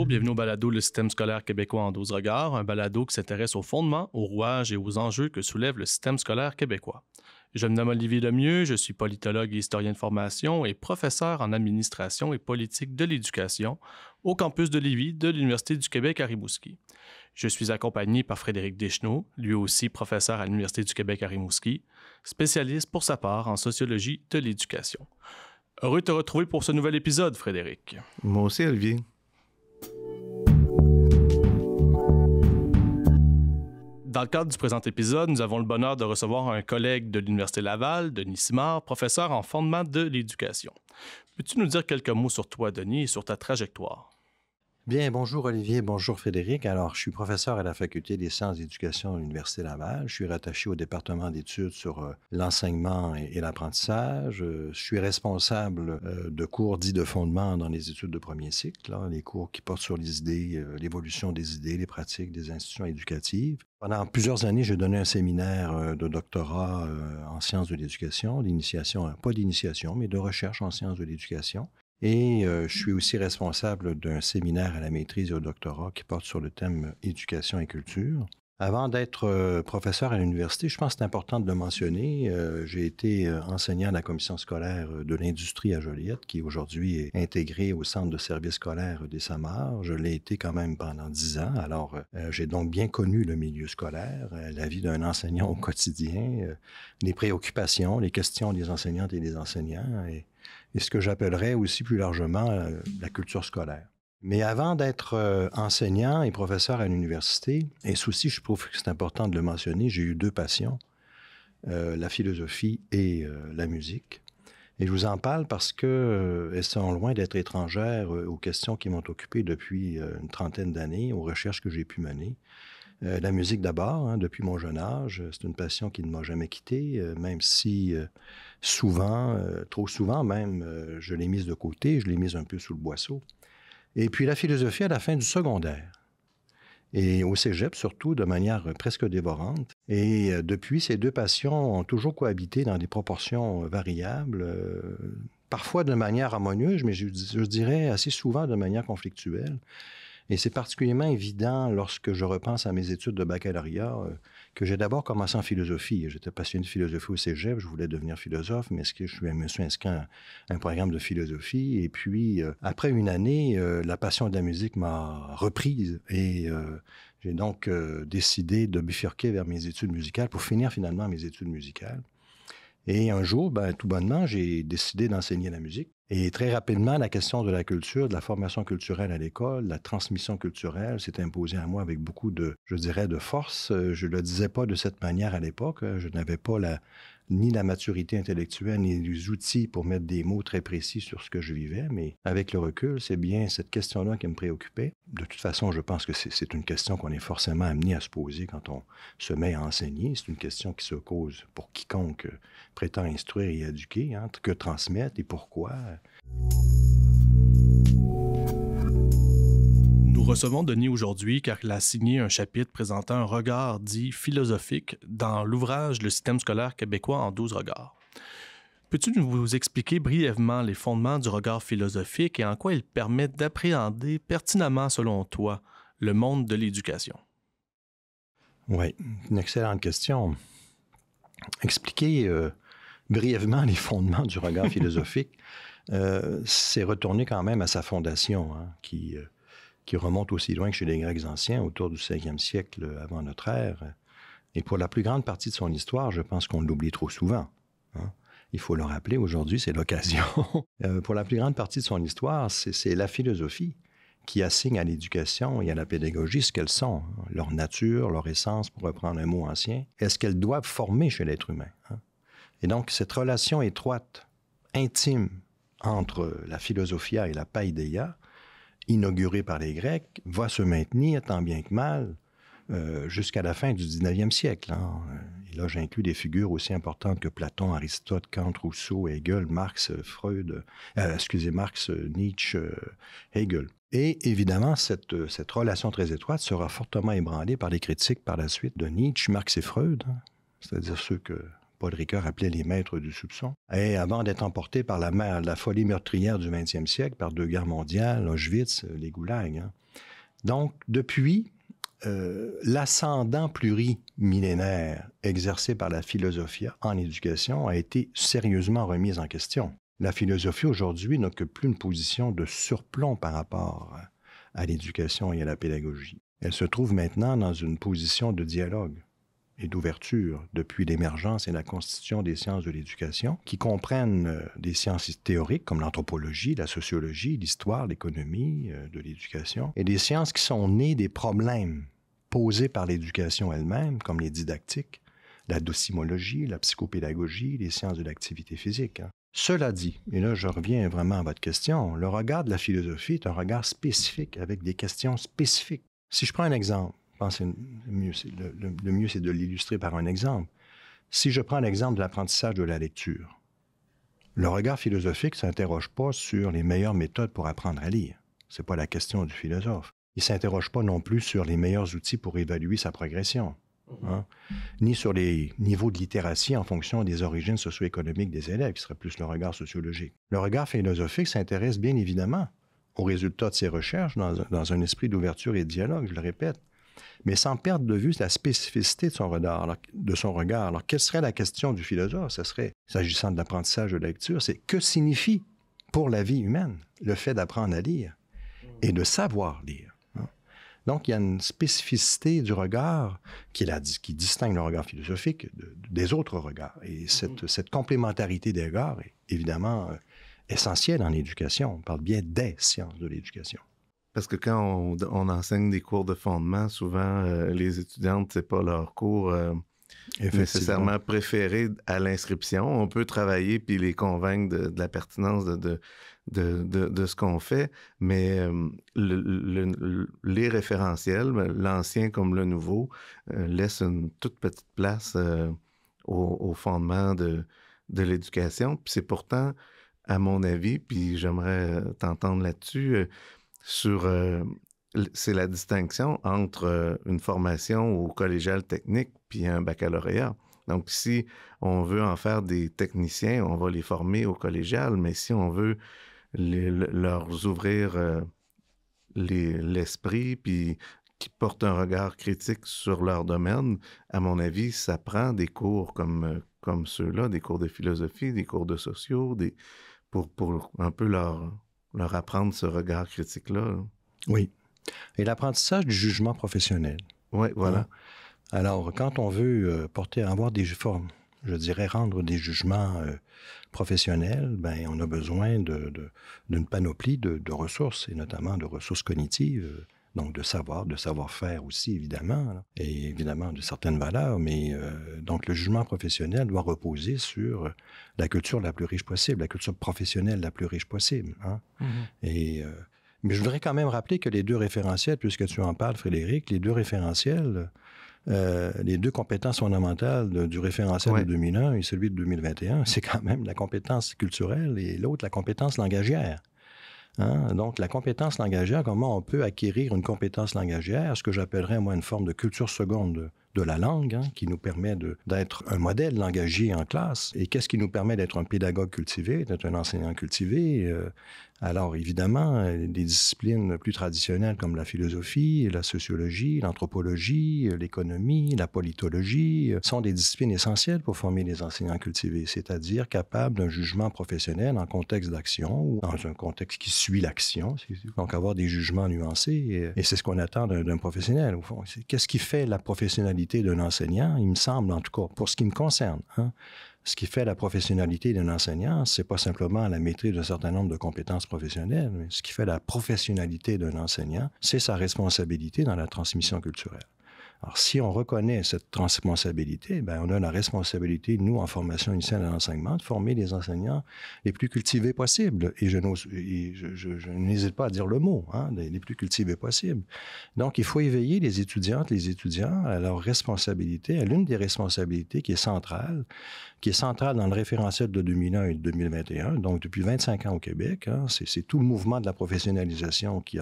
Bonjour, bienvenue au balado Le système scolaire québécois en 12 regards, un balado qui s'intéresse aux fondements, aux rouages et aux enjeux que soulève le système scolaire québécois. Je me nomme Olivier Lemieux, je suis politologue et historien de formation et professeur en administration et politique de l'éducation au campus de Lévis de l'Université du Québec à Rimouski. Je suis accompagné par Frédéric Deschenaux, lui aussi professeur à l'Université du Québec à Rimouski, spécialiste pour sa part en sociologie de l'éducation. Heureux de te retrouver pour ce nouvel épisode, Frédéric. Moi aussi, Olivier. Dans le cadre du présent épisode, nous avons le bonheur de recevoir un collègue de l'Université Laval, Denis Simard, professeur en fondement de l'éducation. Peux-tu nous dire quelques mots sur toi, Denis, et sur ta trajectoire? Bien, bonjour Olivier, bonjour Frédéric. Alors, je suis professeur à la Faculté des sciences d'éducation à l'Université Laval. Je suis rattaché au département d'études sur l'enseignement et l'apprentissage. Je suis responsable de cours dits de fondement dans les études de premier cycle, les cours qui portent sur les idées, l'évolution des idées, les pratiques des institutions éducatives. Pendant plusieurs années, j'ai donné un séminaire de doctorat en sciences de l'éducation, d'initiation, pas d'initiation, mais de recherche en sciences de l'éducation. Et je suis aussi responsable d'un séminaire à la maîtrise et au doctorat qui porte sur le thème éducation et culture. Avant d'être professeur à l'université, je pense que c'est important de le mentionner. J'ai été enseignant à la commission scolaire de l'industrie à Joliette, qui aujourd'hui est intégrée au centre de services scolaires des Samars. Je l'ai été quand même pendant 10 ans. Alors, j'ai donc bien connu le milieu scolaire, la vie d'un enseignant au quotidien, les préoccupations, les questions des enseignantes et des enseignants, et ce que j'appellerais aussi plus largement la culture scolaire. Mais avant d'être enseignant et professeur à l'université, et ceci, je trouve que c'est important de le mentionner, j'ai eu deux passions, la philosophie et la musique. Et je vous en parle parce qu'elles sont loin d'être étrangères aux questions qui m'ont occupé depuis une trentaine d'années, aux recherches que j'ai pu mener. La musique d'abord, depuis mon jeune âge, c'est une passion qui ne m'a jamais quitté, même si souvent, trop souvent même, je l'ai mise de côté, je l'ai mise un peu sous le boisseau. Et puis la philosophie à la fin du secondaire, et au cégep surtout, de manière presque dévorante. Et depuis, ces deux passions ont toujours cohabité dans des proportions variables, parfois de manière harmonieuse, mais je dirais assez souvent de manière conflictuelle. Et c'est particulièrement évident lorsque je repense à mes études de baccalauréat, que j'ai d'abord commencé en philosophie. J'étais passionné de philosophie au cégep, je voulais devenir philosophe, mais je me suis inscrit à un programme de philosophie. Et puis, après une année, la passion de la musique m'a reprise et j'ai donc décidé de bifurquer vers mes études musicales pour finir finalement mes études musicales. Et un jour, tout bonnement, j'ai décidé d'enseigner la musique. Et très rapidement, la question de la culture, de la formation culturelle à l'école, la transmission culturelle s'est imposée à moi avec beaucoup de, je dirais, de force. Je ne le disais pas de cette manière à l'époque. Je n'avais pas ni la maturité intellectuelle, ni les outils pour mettre des mots très précis sur ce que je vivais. Mais avec le recul, c'est bien cette question-là qui me préoccupait. De toute façon, je pense que c'est une question qu'on est forcément amené à se poser quand on se met à enseigner. C'est une question qui se pose pour quiconque prétend instruire et éduquer, que transmettre et pourquoi. Nous recevons Denis aujourd'hui car il a signé un chapitre présentant un regard dit philosophique dans l'ouvrage Le système scolaire québécois en 12 regards. Peux-tu nous expliquer brièvement les fondements du regard philosophique et en quoi il permet d'appréhender pertinemment, selon toi, le monde de l'éducation? Oui, une excellente question. Expliquer brièvement les fondements du regard philosophique, c'est retourner quand même à sa fondation, qui remonte aussi loin que chez les Grecs anciens, autour du 5e siècle avant notre ère. Et pour la plus grande partie de son histoire, je pense qu'on l'oublie trop souvent. Il faut le rappeler aujourd'hui, c'est l'occasion. Pour la plus grande partie de son histoire, c'est la philosophie qui assigne à l'éducation et à la pédagogie ce qu'elles sont, leur nature, leur essence, pour reprendre un mot ancien, et ce qu'elles doivent former chez l'être humain. Et donc, cette relation étroite, intime, entre la philosophia et la paideia, inaugurée par les Grecs, va se maintenir tant bien que mal jusqu'à la fin du 19e siècle. Et là, j'inclus des figures aussi importantes que Platon, Aristote, Kant, Rousseau, Hegel, Marx, Marx, Nietzsche, Hegel. Et évidemment, cette relation très étroite sera fortement ébranlée par les critiques par la suite de Nietzsche, Marx et Freud, c'est-à-dire ceux que Paul Ricoeur appelait les maîtres du soupçon. Et avant d'être emportés par la folie meurtrière du 20e siècle, par 2 guerres mondiales, Auschwitz, les goulags. Hein. Donc, depuis, l'ascendant plurimillénaire exercé par la philosophie en éducation a été sérieusement remis en question. La philosophie aujourd'hui n'occupe plus une position de surplomb par rapport à l'éducation et à la pédagogie. Elle se trouve maintenant dans une position de dialogue et d'ouverture depuis l'émergence et la constitution des sciences de l'éducation, qui comprennent des sciences théoriques comme l'anthropologie, la sociologie, l'histoire, l'économie de l'éducation, et des sciences qui sont nées des problèmes posés par l'éducation elle-même, comme les didactiques, la docimologie, la psychopédagogie, les sciences de l'activité physique. Hein. Cela dit, et là je reviens vraiment à votre question, le regard de la philosophie est un regard spécifique avec des questions spécifiques. Si je prends un exemple, je pense que le mieux, c'est de l'illustrer par un exemple. Si je prends l'exemple de l'apprentissage de la lecture, le regard philosophique ne s'interroge pas sur les meilleures méthodes pour apprendre à lire. Ce n'est pas la question du philosophe. Il ne s'interroge pas non plus sur les meilleurs outils pour évaluer sa progression, hein? Ni sur les niveaux de littératie en fonction des origines socio-économiques des élèves, qui serait plus le regard sociologique. Le regard philosophique s'intéresse bien évidemment aux résultats de ses recherches dans un esprit d'ouverture et de dialogue, je le répète, mais sans perdre de vue la spécificité de son regard. Alors, quelle serait la question du philosophe? Ce serait, s'agissant de l'apprentissage de la lecture, c'est que signifie pour la vie humaine le fait d'apprendre à lire et de savoir lire? Hein? Donc, il y a une spécificité du regard qui distingue le regard philosophique des autres regards. Et cette complémentarité des regards est évidemment essentielle en éducation. On parle bien des sciences de l'éducation. Parce que quand on enseigne des cours de fondement, souvent, les étudiantes, c'est pas leur cours nécessairement préféré à l'inscription. On peut travailler puis les convaincre de la pertinence de ce qu'on fait, mais les référentiels, l'ancien comme le nouveau, laissent une toute petite place au fondement de l'éducation. Puis c'est pourtant, à mon avis, puis j'aimerais t'entendre là-dessus, c'est la distinction entre une formation au collégial technique puis un baccalauréat. Donc, si on veut en faire des techniciens, on va les former au collégial, mais si on veut leur ouvrir l'esprit puis qui portent un regard critique sur leur domaine, à mon avis, ça prend des cours comme ceux-là, des cours de philosophie, des cours de sociaux, pour un peu leur apprendre ce regard critique-là. Oui. Et l'apprentissage du jugement professionnel. Oui, voilà. Hein? Alors, quand on veut rendre des jugements professionnels, ben, on a besoin d'une panoplie de ressources, et notamment de ressources cognitives, donc de savoir-faire aussi, évidemment, là, et évidemment de certaines valeurs, mais donc le jugement professionnel doit reposer sur la culture la plus riche possible, la culture professionnelle la plus riche possible. Hein? Et, mais je voudrais quand même rappeler que les 2 référentiels, puisque tu en parles, Frédéric, les 2 référentiels, les 2 compétences fondamentales du référentiel de 2001 et celui de 2021, c'est quand même la compétence culturelle et l'autre, la compétence langagière. Hein? Donc, la compétence langagière, comment on peut acquérir une compétence langagière, ce que j'appellerais, moi, une forme de culture seconde de la langue, hein, qui nous permet d'être un modèle langagier en classe. Et qu'est-ce qui nous permet d'être un pédagogue cultivé, d'être un enseignant cultivé? Alors, évidemment, des disciplines plus traditionnelles comme la philosophie, la sociologie, l'anthropologie, l'économie, la politologie sont des disciplines essentielles pour former des enseignants cultivés, c'est-à-dire capables d'un jugement professionnel en contexte d'action ou dans un contexte qui suit l'action. Donc, avoir des jugements nuancés, et c'est ce qu'on attend d'un professionnel, au fond. Qu'est-ce qui fait la professionnalité d'un enseignant? Il me semble, en tout cas, pour ce qui me concerne, hein, ce qui fait la professionnalité d'un enseignant, c'est pas simplement la maîtrise d'un certain nombre de compétences professionnelles, mais ce qui fait la professionnalité d'un enseignant, c'est sa responsabilité dans la transmission culturelle. Alors, si on reconnaît cette responsabilité, bien, on a la responsabilité, nous, en formation initiale à l'enseignement, de former les enseignants les plus cultivés possibles. Et je n'hésite pas à dire le mot, hein, les plus cultivés possibles. Donc, il faut éveiller les étudiantes, les étudiants à leur responsabilité, à l'une des responsabilités qui est centrale dans le référentiel de 2001 et de 2021, donc depuis 25 ans au Québec. Hein, c'est tout le mouvement de la professionnalisation qui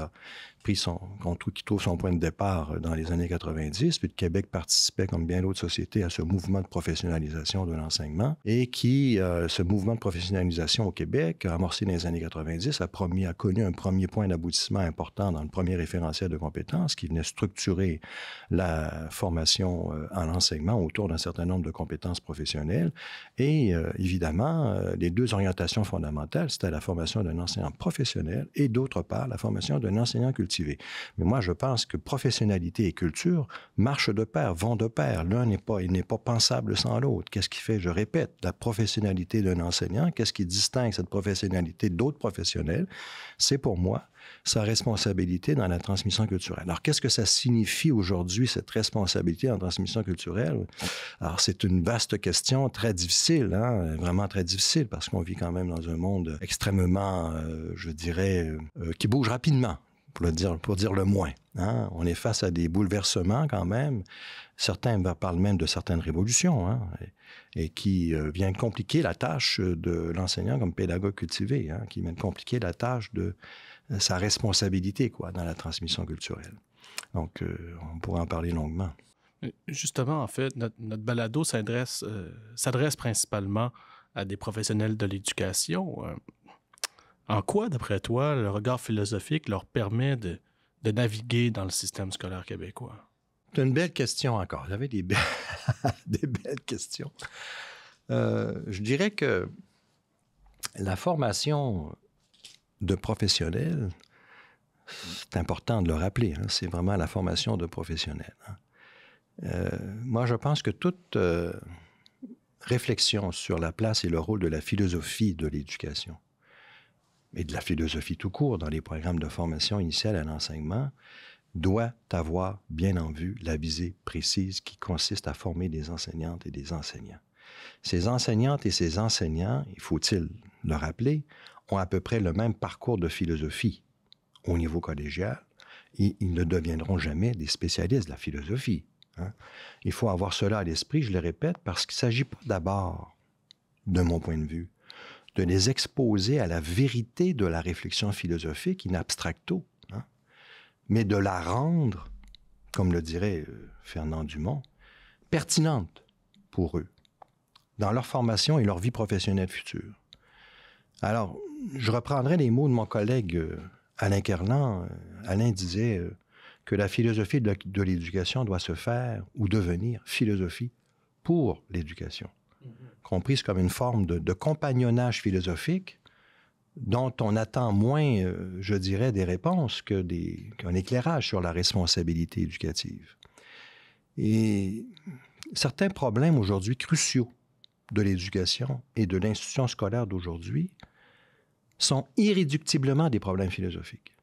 trouve son point de départ dans les années 90. 1990, puis le Québec participait, comme bien d'autres sociétés, à ce mouvement de professionnalisation de l'enseignement et qui, ce mouvement de professionnalisation au Québec, amorcé dans les années 90, a connu un premier point d'aboutissement important dans le premier référentiel de compétences qui venait structurer la formation en enseignement autour d'un certain nombre de compétences professionnelles. Et évidemment, les deux orientations fondamentales, c'était la formation d'un enseignant professionnel et d'autre part, la formation d'un enseignant cultivé. Mais moi, je pense que professionnalité et culture marchent de pair, vont de pair. L'un n'est pas pensable sans l'autre. Qu'est-ce qui fait, je répète, la professionnalité d'un enseignant? Qu'est-ce qui distingue cette professionnalité d'autres professionnels? C'est pour moi sa responsabilité dans la transmission culturelle. Alors, qu'est-ce que ça signifie aujourd'hui, cette responsabilité en transmission culturelle? Alors, c'est une vaste question, très difficile, hein? Vraiment très difficile, parce qu'on vit quand même dans un monde extrêmement, je dirais, qui bouge rapidement, pour dire le moins. Hein? On est face à des bouleversements quand même. Certains parlent même de certaines révolutions, hein? Et qui viennent compliquer la tâche de l'enseignant comme pédagogue cultivé, hein? Qui viennent compliquer la tâche de sa responsabilité, quoi, dans la transmission culturelle. Donc, on pourrait en parler longuement. Justement, en fait, notre balado s'adresse principalement à des professionnels de l'éducation. En quoi, d'après toi, le regard philosophique leur permet de naviguer dans le système scolaire québécois? C'est une belle question encore. Vous avez des belles questions. Je dirais que la formation de professionnels, c'est important de le rappeler, hein, c'est vraiment la formation de professionnels. Hein. Moi, je pense que toute réflexion sur la place et le rôle de la philosophie de l'éducation et de la philosophie tout court dans les programmes de formation initiale à l'enseignement doit avoir bien en vue la visée précise qui consiste à former des enseignantes et des enseignants. Ces enseignantes et ces enseignants, il faut-il le rappeler, ont à peu près le même parcours de philosophie au niveau collégial et ils ne deviendront jamais des spécialistes de la philosophie. Hein? Il faut avoir cela à l'esprit, je le répète, parce qu'il ne s'agit pas d'abord, de mon point de vue, de les exposer à la vérité de la réflexion philosophique in abstracto, hein? Mais de la rendre, comme le dirait Fernand Dumont, pertinente pour eux, dans leur formation et leur vie professionnelle future. Alors, je reprendrai les mots de mon collègue Alain Kerlan. Alain disait que la philosophie de l'éducation doit se faire ou devenir philosophie pour l'éducation, comprise comme une forme de compagnonnage philosophique dont on attend moins, je dirais, des réponses qu'un éclairage sur la responsabilité éducative. Et certains problèmes aujourd'hui cruciaux de l'éducation et de l'institution scolaire d'aujourd'hui sont irréductiblement des problèmes philosophiques,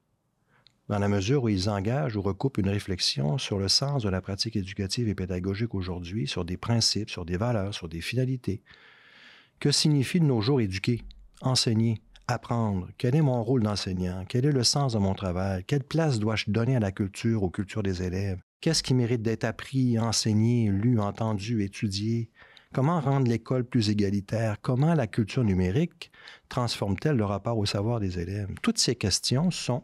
dans la mesure où ils engagent ou recoupent une réflexion sur le sens de la pratique éducative et pédagogique aujourd'hui, sur des principes, sur des valeurs, sur des finalités. Que signifie de nos jours éduquer, enseigner, apprendre? Quel est mon rôle d'enseignant? Quel est le sens de mon travail? Quelle place dois-je donner à la culture, aux cultures des élèves? Qu'est-ce qui mérite d'être appris, enseigné, lu, entendu, étudié? Comment rendre l'école plus égalitaire? Comment la culture numérique transforme-t-elle le rapport au savoir des élèves? Toutes ces questions sont,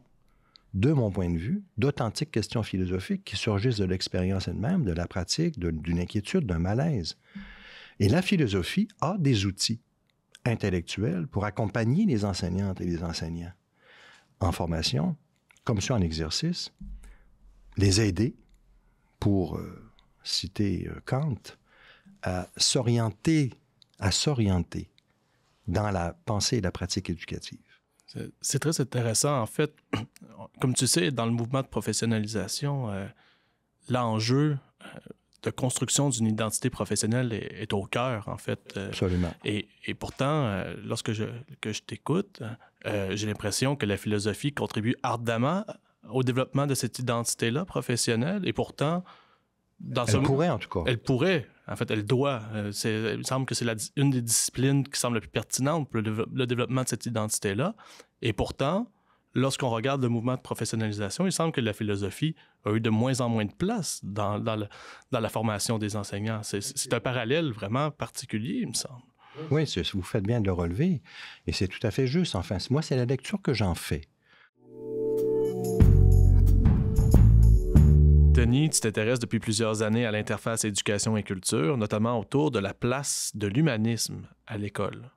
de mon point de vue, d'authentiques questions philosophiques qui surgissent de l'expérience elle-même, de la pratique, d'une inquiétude, d'un malaise. Et la philosophie a des outils intellectuels pour accompagner les enseignantes et les enseignants en formation, comme ceux en exercice, les aider, pour citer Kant, à s'orienter dans la pensée et la pratique éducative. C'est très intéressant. En fait, comme tu sais, dans le mouvement de professionnalisation, l'enjeu de construction d'une identité professionnelle est au cœur, en fait. Absolument. Et pourtant, lorsque je t'écoute, j'ai l'impression que la philosophie contribue ardemment au développement de cette identité-là professionnelle. Et pourtant, elle pourrait, en tout cas. Elle pourrait. En fait, elle doit. Il me semble que c'est une des disciplines qui semble la plus pertinente pour le développement de cette identité-là. Et pourtant, lorsqu'on regarde le mouvement de professionnalisation, il semble que la philosophie a eu de moins en moins de place dans la formation des enseignants. C'est un parallèle vraiment particulier, il me semble. Oui, vous faites bien de le relever. Et c'est tout à fait juste. Enfin, moi, c'est la lecture que j'en fais. Denis, tu t'intéresses depuis plusieurs années à l'interface éducation et culture, notamment autour de la place de l'humanisme à l'école.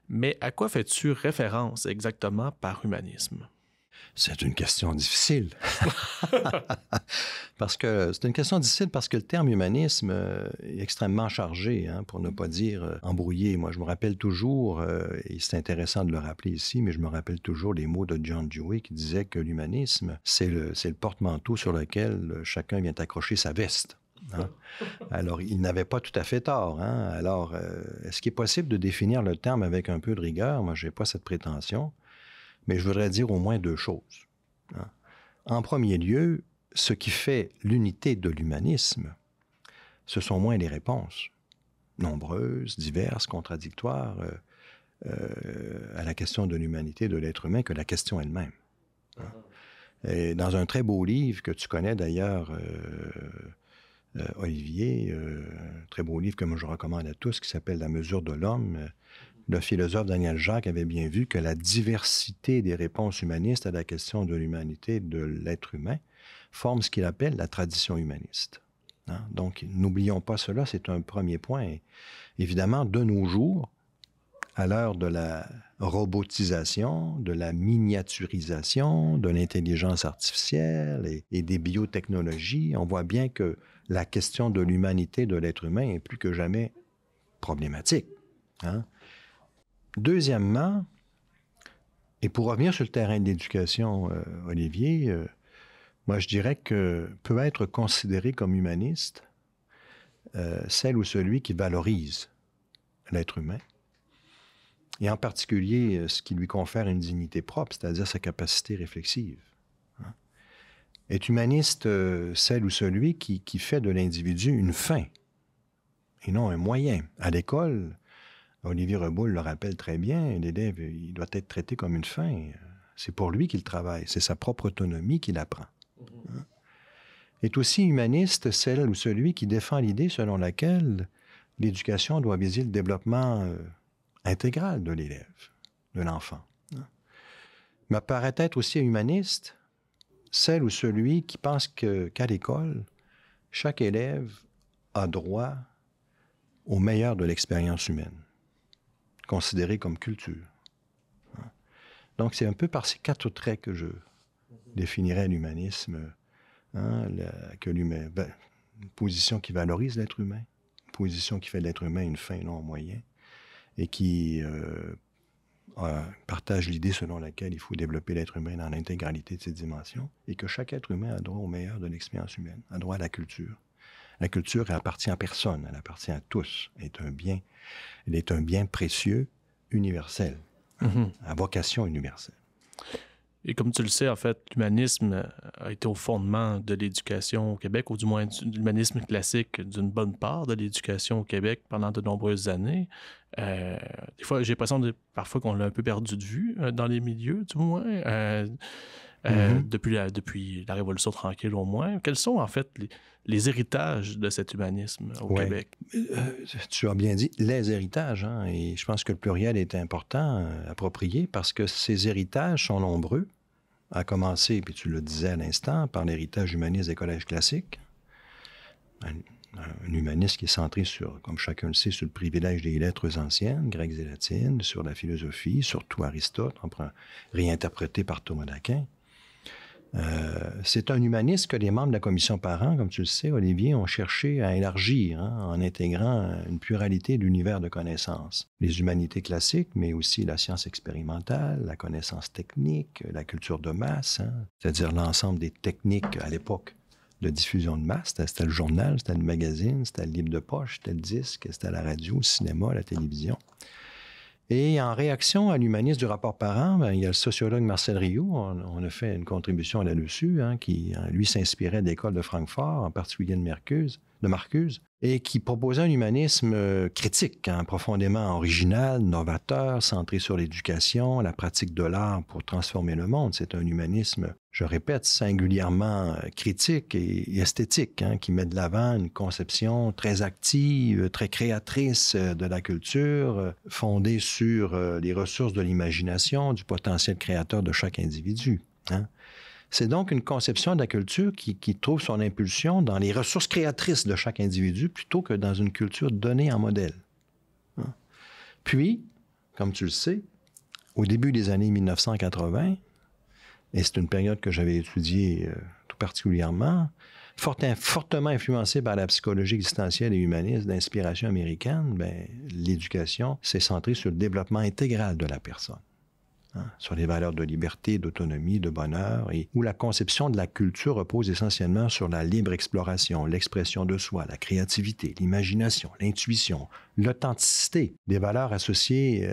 Mais à quoi fais-tu référence exactement par humanisme? C'est une question difficile. C'est une question difficile parce que le terme humanisme est extrêmement chargé, hein, pour ne pas dire embrouillé. Moi, je me rappelle toujours, et c'est intéressant de le rappeler ici, mais je me rappelle toujours les mots de John Dewey qui disait que l'humanisme, c'est le porte-manteau sur lequel chacun vient accrocher sa veste. Hein? Alors, il n'avait pas tout à fait tort. Hein? Alors, est-ce qu'il est possible de définir le terme avec un peu de rigueur? Moi, je n'ai pas cette prétention. Mais je voudrais dire au moins deux choses. Hein. En premier lieu, ce qui fait l'unité de l'humanisme, ce sont moins les réponses, nombreuses, diverses, contradictoires, à la question de l'humanité de l'être humain que la question elle-même. Hein. Et dans un très beau livre que tu connais d'ailleurs, Olivier, un très beau livre que moi je recommande à tous, qui s'appelle « La mesure de l'homme », le philosophe Daniel Jacques avait bien vu que la diversité des réponses humanistes à la question de l'humanité de l'être humain forme ce qu'il appelle la tradition humaniste. Hein? Donc, n'oublions pas cela, c'est un premier point. Et évidemment, de nos jours, à l'heure de la robotisation, de la miniaturisation, de l'intelligence artificielle et des biotechnologies, on voit bien que la question de l'humanité de l'être humain est plus que jamais problématique. Hein? Deuxièmement, et pour revenir sur le terrain de l'éducation, Olivier, moi je dirais que peut être considéré comme humaniste celle ou celui qui valorise l'être humain, et en particulier ce qui lui confère une dignité propre, c'est-à-dire sa capacité réflexive. Hein? Est humaniste celle ou celui qui fait de l'individu une fin, et non un moyen. À l'école, Olivier Reboul le rappelle très bien, l'élève, il doit être traité comme une fin. C'est pour lui qu'il travaille, c'est sa propre autonomie qu'il apprend. Hein? Est aussi humaniste celle ou celui qui défend l'idée selon laquelle l'éducation doit viser le développement intégral de l'élève, de l'enfant. Hein? Mais paraît être aussi humaniste celle ou celui qui pense qu'à l'école, chaque élève a droit au meilleur de l'expérience humaine, considéré comme culture. Hein? Donc, c'est un peu par ces quatre traits que je définirais l'humanisme. Hein? Une position qui valorise l'être humain, une position qui fait de l'être humain une fin et non un moyen, et qui partage l'idée selon laquelle il faut développer l'être humain dans l'intégralité de ses dimensions, et que chaque être humain a droit au meilleur de l'expérience humaine, a droit à la culture. La culture, elle appartient à personne, elle appartient à tous. Elle est un bien précieux, universel, à vocation universelle. Et comme tu le sais, en fait, l'humanisme a été au fondement de l'éducation au Québec, ou du moins de l'humanisme classique d'une bonne part de l'éducation au Québec pendant de nombreuses années. Des fois, j'ai l'impression parfois qu'on l'a un peu perdu de vue dans les milieux, du moins. Depuis la Révolution tranquille au moins. Quels sont en fait les héritages de cet humanisme au Québec? Tu as bien dit les héritages, hein, et je pense que le pluriel est important, approprié, parce que ces héritages sont nombreux, à commencer, puis tu le disais à l'instant, par l'héritage humaniste des collèges classiques. Un humaniste qui est centré sur, comme chacun le sait, sur le privilège des lettres anciennes, grecques et latines, sur la philosophie, surtout Aristote, réinterprété par Thomas d'Aquin. C'est un humaniste que les membres de la commission parents, comme tu le sais, Olivier, ont cherché à élargir, hein, en intégrant une pluralité d'univers de connaissances. Les humanités classiques, mais aussi la science expérimentale, la connaissance technique, la culture de masse, hein, c'est-à-dire l'ensemble des techniques à l'époque de diffusion de masse. C'était le journal, c'était le magazine, c'était le livre de poche, c'était le disque, c'était la radio, le cinéma, la télévision. Et en réaction à l'humanisme du rapport parent, il y a le sociologue Marcel Rioux, on a fait une contribution là-dessus, hein, qui, lui, s'inspirait de l'école de Francfort, en particulier de Marcuse, et qui proposait un humanisme critique, hein, profondément original, novateur, centré sur l'éducation, la pratique de l'art pour transformer le monde. C'est un humanisme, je répète, singulièrement critique et esthétique, hein, qui met de l'avant une conception très active, très créatrice de la culture, fondée sur les ressources de l'imagination, du potentiel créateur de chaque individu. Hein. C'est donc une conception de la culture qui trouve son impulsion dans les ressources créatrices de chaque individu plutôt que dans une culture donnée en modèle. Hein? Puis, comme tu le sais, au début des années 1980, et c'est une période que j'avais étudiée tout particulièrement, fortement influencée par la psychologie existentielle et humaniste d'inspiration américaine, l'éducation s'est centrée sur le développement intégral de la personne. Hein, sur les valeurs de liberté, d'autonomie, de bonheur, et où la conception de la culture repose essentiellement sur la libre exploration, l'expression de soi, la créativité, l'imagination, l'intuition, l'authenticité, des valeurs associées,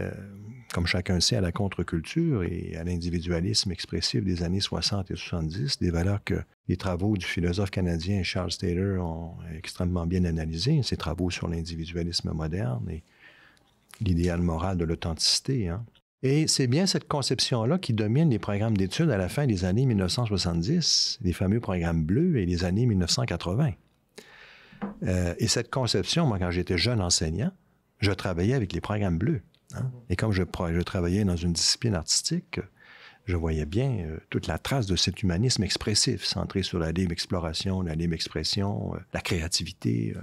comme chacun sait, à la contre-culture et à l'individualisme expressif des années 60 et 70, des valeurs que les travaux du philosophe canadien Charles Taylor ont extrêmement bien analysées, ses travaux sur l'individualisme moderne et l'idéal moral de l'authenticité, hein. Et c'est bien cette conception-là qui domine les programmes d'études à la fin des années 1970, les fameux programmes bleus, et les années 1980. Et cette conception, moi, quand j'étais jeune enseignant, je travaillais avec les programmes bleus. Hein? Et comme je travaillais dans une discipline artistique, je voyais bien toute la trace de cet humanisme expressif, centré sur la libre exploration, la libre expression, la créativité.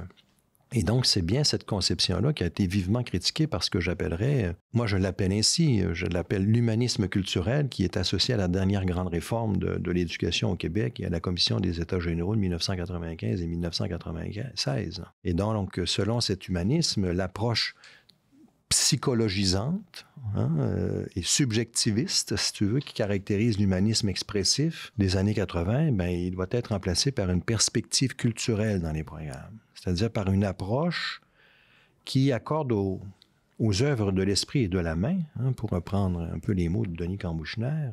Et donc, c'est bien cette conception-là qui a été vivement critiquée par ce que j'appellerais, moi je l'appelle ainsi, je l'appelle l'humanisme culturel, qui est associé à la dernière grande réforme de l'éducation au Québec et à la Commission des États généraux de 1995 et 1996. Et donc, selon cet humanisme, l'approche psychologisante et subjectiviste, si tu veux, qui caractérise l'humanisme expressif des années 80, il doit être remplacé par une perspective culturelle dans les programmes. C'est-à-dire par une approche qui accorde aux œuvres de l'esprit et de la main, pour reprendre un peu les mots de Denis Cambouchner,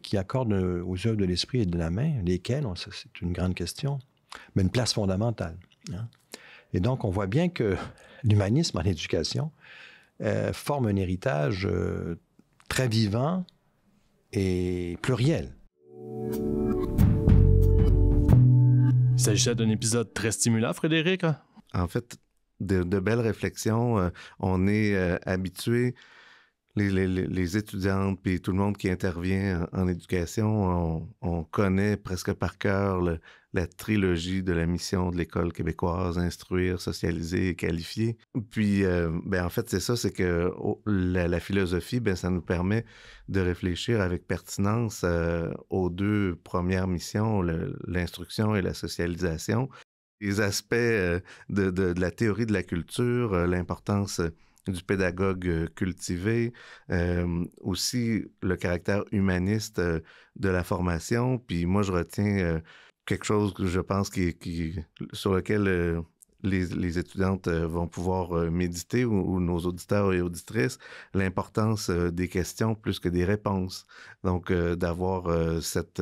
qui accorde aux œuvres de l'esprit et de la main, lesquelles, c'est une grande question, mais une place fondamentale. Hein. Et donc, on voit bien que l'humanisme en éducation forme un héritage très vivant et pluriel. Il s'agissait d'un épisode très stimulant, Frédéric. En fait, de belles réflexions. On est habitué, les étudiantes puis tout le monde qui intervient en éducation, on connaît presque par cœur la trilogie de la mission de l'École québécoise, instruire, socialiser et qualifier. Puis, en fait, c'est ça, c'est que la philosophie, ça nous permet de réfléchir avec pertinence aux deux premières missions, l'instruction et la socialisation. Les aspects de la théorie de la culture, l'importance du pédagogue cultivé, aussi le caractère humaniste de la formation. Puis moi, je retiens quelque chose que je pense sur lequel les étudiantes vont pouvoir méditer, ou nos auditeurs et auditrices, l'importance des questions plus que des réponses. Donc, d'avoir cette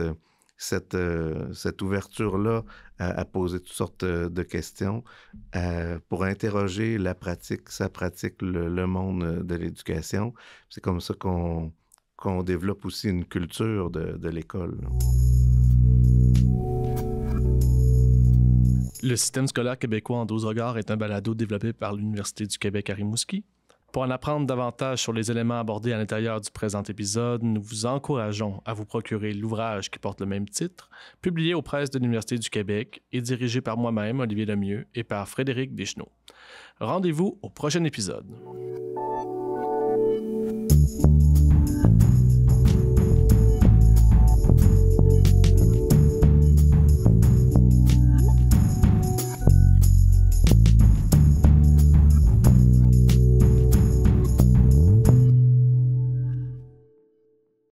ouverture-là à poser toutes sortes de questions pour interroger sa pratique, le monde de l'éducation. C'est comme ça qu'on développe aussi une culture de l'école. Le système scolaire québécois en 12 regards est un balado développé par l'Université du Québec à Rimouski. Pour en apprendre davantage sur les éléments abordés à l'intérieur du présent épisode, nous vous encourageons à vous procurer l'ouvrage qui porte le même titre, publié aux presses de l'Université du Québec et dirigé par moi-même, Olivier Lemieux, et par Frédéric Deschenaux. Rendez-vous au prochain épisode.